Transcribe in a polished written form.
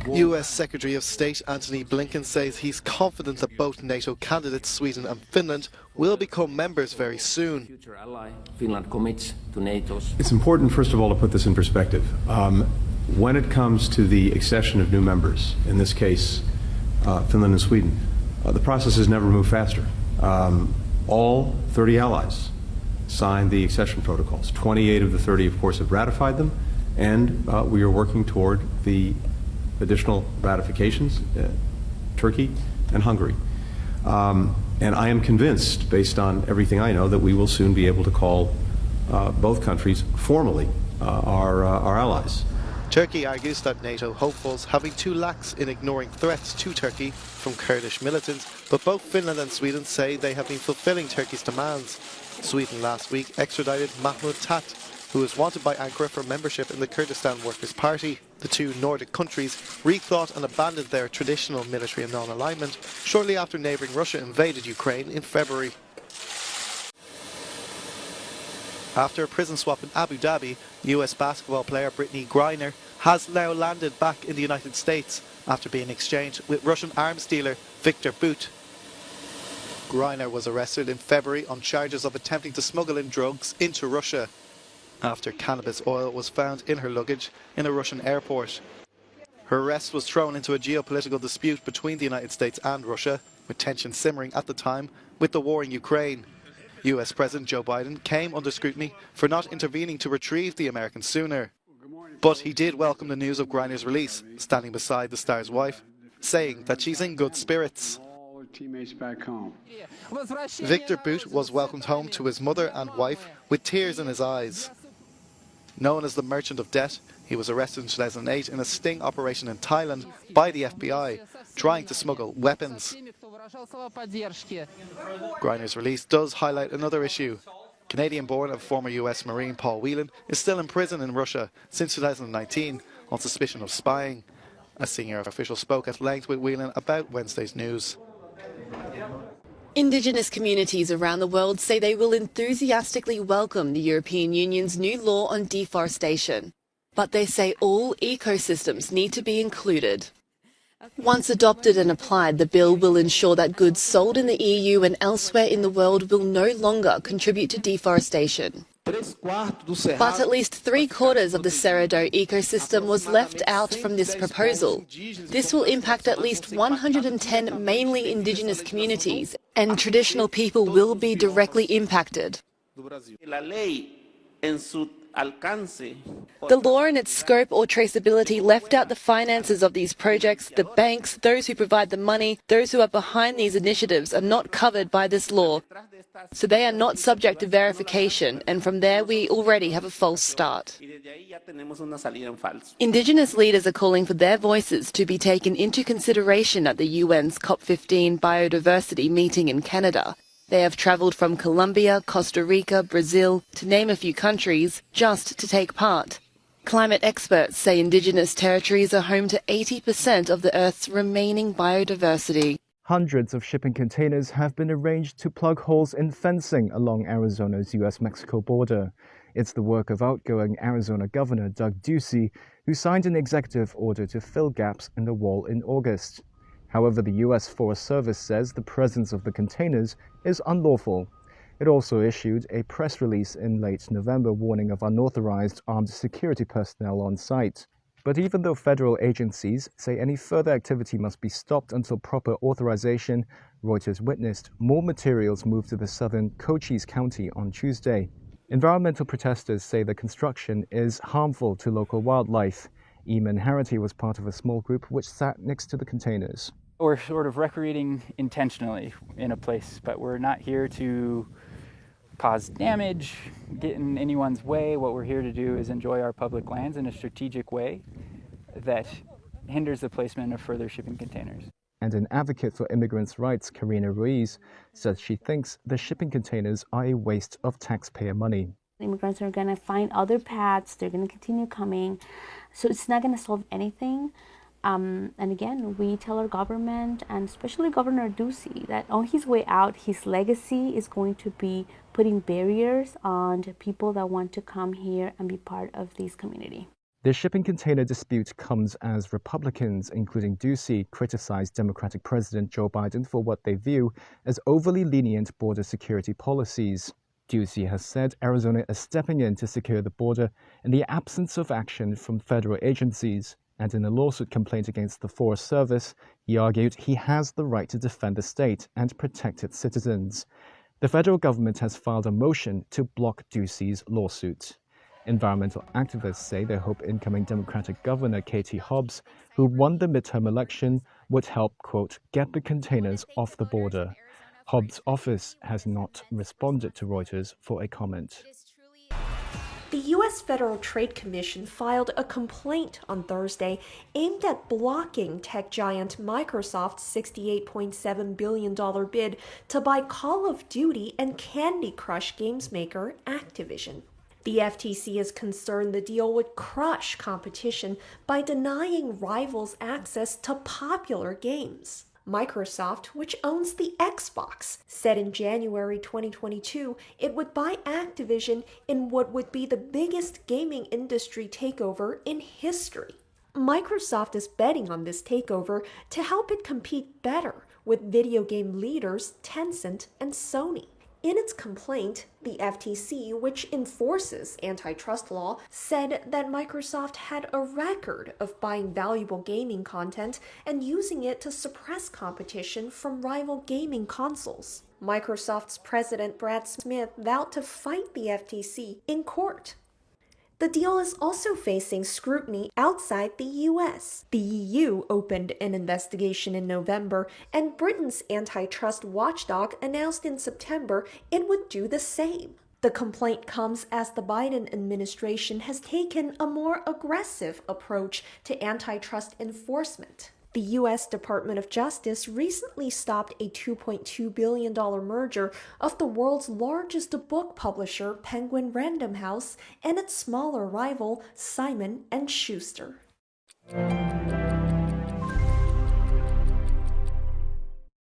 US Secretary of State Antony Blinken says he's confident that both NATO candidates, Sweden and Finland, will become members very soon. Future ally, Finland commits to NATO's. It's important, first of all, to put this in perspective. When it comes to the accession of new members, in this case, Finland and Sweden, the process has never moved faster. All 30 allies signed the accession protocols. 28 of the 30, of course, have ratified them, and we are working toward the additional ratifications, Turkey and Hungary. And I am convinced, based on everything I know, that we will soon be able to call both countries formally our allies. Turkey argues that NATO hopefuls have been too lax in ignoring threats to Turkey from Kurdish militants, but both Finland and Sweden say they have been fulfilling Turkey's demands. Sweden last week extradited Mahmud Tat, who is wanted by Ankara for membership in the Kurdistan Workers' Party. The two Nordic countries rethought and abandoned their traditional military non-alignment shortly after neighbouring Russia invaded Ukraine in February. After a prison swap in Abu Dhabi, US basketball player Brittney Griner has now landed back in the United States after being exchanged with Russian arms dealer Viktor Bout. Griner was arrested in February on charges of attempting to smuggle in drugs into Russia after cannabis oil was found in her luggage in a Russian airport. Her arrest was thrown into a geopolitical dispute between the United States and Russia, with tension simmering at the time with the war in Ukraine. US President Joe Biden came under scrutiny for not intervening to retrieve the Americans sooner. But he did welcome the news of Griner's release, standing beside the star's wife, saying that she's in good spirits. Viktor Bout was welcomed home to his mother and wife with tears in his eyes. Known as the Merchant of Debt, he was arrested in 2008 in a sting operation in Thailand by the FBI, trying to smuggle weapons. Griner's release does highlight another issue. Canadian-born and former US Marine Paul Whelan is still in prison in Russia since 2019 on suspicion of spying. A senior official spoke at length with Whelan about Wednesday's news. Indigenous communities around the world say they will enthusiastically welcome the European Union's new law on deforestation. But they say all ecosystems need to be included. Once adopted and applied, the bill will ensure that goods sold in the EU and elsewhere in the world will no longer contribute to deforestation. But at least 3/4 of the Cerrado ecosystem was left out from this proposal. This will impact at least 110 mainly indigenous communities, and traditional people will be directly impacted. The law in its scope or traceability left out the finances of these projects. The banks, those who provide the money, those who are behind these initiatives are not covered by this law. So they are not subject to verification, and from there we already have a false start. Indigenous leaders are calling for their voices to be taken into consideration at the UN's COP15 biodiversity meeting in Canada. They have travelled from Colombia, Costa Rica, Brazil, to name a few countries, just to take part. Climate experts say Indigenous territories are home to 80% of the Earth's remaining biodiversity. Hundreds of shipping containers have been arranged to plug holes in fencing along Arizona's US-Mexico border. It's the work of outgoing Arizona Governor Doug Ducey, who signed an executive order to fill gaps in the wall in August. However, the U.S. Forest Service says the presence of the containers is unlawful. It also issued a press release in late November warning of unauthorized armed security personnel on site. But even though federal agencies say any further activity must be stopped until proper authorization, Reuters witnessed more materials move to the southern Cochise County on Tuesday. Environmental protesters say the construction is harmful to local wildlife. Eamon Harity was part of a small group which sat next to the containers. We're sort of recreating intentionally in a place, but we're not here to cause damage, get in anyone's way. What we're here to do is enjoy our public lands in a strategic way that hinders the placement of further shipping containers. And an advocate for immigrants' rights, Karina Ruiz, says she thinks the shipping containers are a waste of taxpayer money. Immigrants are going to find other paths, they're going to continue coming, so it's not going to solve anything. And again, we tell our government, and especially Governor Ducey, that on his way out, his legacy is going to be putting barriers on the people that want to come here and be part of this community. The shipping container dispute comes as Republicans, including Ducey, criticized Democratic President Joe Biden for what they view as overly lenient border security policies. Ducey has said Arizona is stepping in to secure the border in the absence of action from federal agencies, and in a lawsuit complaint against the Forest Service, he argued he has the right to defend the state and protect its citizens. The federal government has filed a motion to block Ducey's lawsuit. Environmental activists say they hope incoming Democratic Governor Katie Hobbs, who won the midterm election, would help, quote, get the containers off the border. Hobbs' office has not responded to Reuters for a comment. The U.S. Federal Trade Commission filed a complaint on Thursday aimed at blocking tech giant Microsoft's $68.7 billion bid to buy Call of Duty and Candy Crush games maker Activision. The FTC is concerned the deal would crush competition by denying rivals access to popular games. Microsoft, which owns the Xbox, said in January 2022 it would buy Activision in what would be the biggest gaming industry takeover in history. Microsoft is betting on this takeover to help it compete better with video game leaders Tencent and Sony. In its complaint, the FTC, which enforces antitrust law, said that Microsoft had a record of buying valuable gaming content and using it to suppress competition from rival gaming consoles. Microsoft's president Brad Smith vowed to fight the FTC in court. The deal is also facing scrutiny outside the US. The EU opened an investigation in November, and Britain's antitrust watchdog announced in September it would do the same. The complaint comes as the Biden administration has taken a more aggressive approach to antitrust enforcement. The U.S. Department of Justice recently stopped a $2.2 billion merger of the world's largest book publisher, Penguin Random House, and its smaller rival, Simon & Schuster.